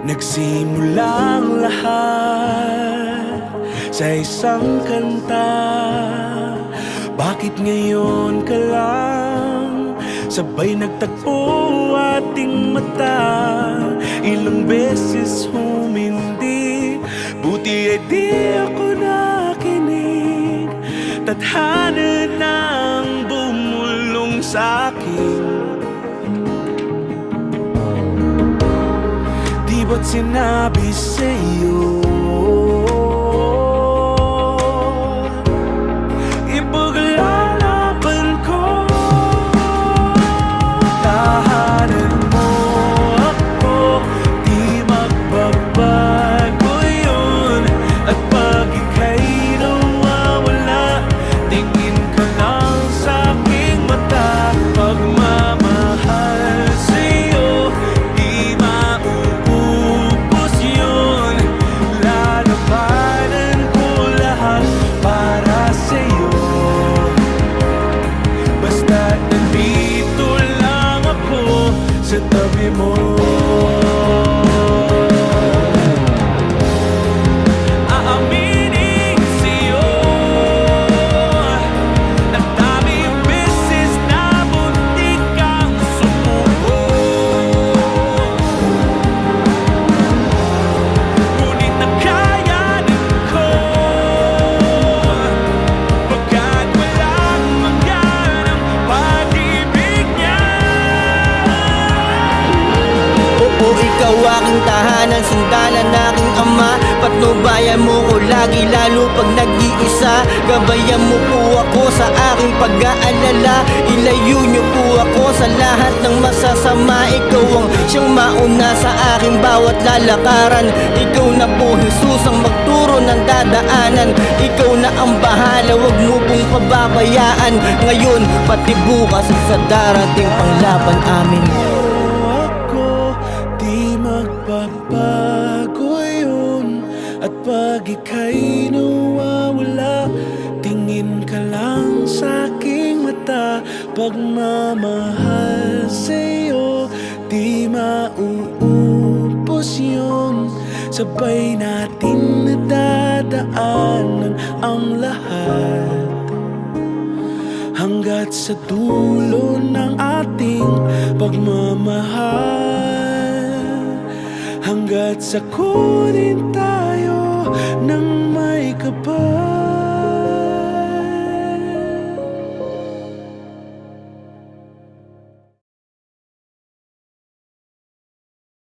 Nagsimulang lahat sa isang kanta. Bakit ngayon ka lang sabay nagtagpo ating mata? Ilang beses humindi, buti ay di ako nakinig. Tadhana nang bumulong sa'kin. Di ba't sinabi sa'yo ipaglalaban ko? Tahanan mo ako, di magbabago yun. At pag ika'y nawawala, tingin ka lang sa'king mata. Pagmamahal sa'yo, di mauubos yun. Lalabanan ko lahat para sa'yo. Basta't nandito lang ako sa tabi mo. Aaminin sa'yo, ang daming beses na muntik kang sumuko. Ngunit nakayanin ko, pagkat walang mangyan ang pag-ibig niya. Oo, ikaw aking tahanan, sandalan aking ama. Patnubayan mo ko lagi, lalo pag nag-iisa. Gabayan mo po ako sa aking pag-aalala. Ilayo niyo po ako sa lahat ng masasama. Ikaw ang siyang mauna sa aking bawat lalakaran. Ikaw na po, Jesus, ang magturo ng dadaanan. Ikaw na ang bahala, wag mo pong pababayaan. Ngayon, pati bukas sa darating panglaban amin. Ako, di magbabago yun. At pag ika'y nawawala, tingin ka lang sa'king mata. Pagmamahal sa'yo, di mauubos yun. Sabay natin nadadaanan ang lahat hanggat sa dulo ng ating pagmamahal. Hanggat sa kunin tayo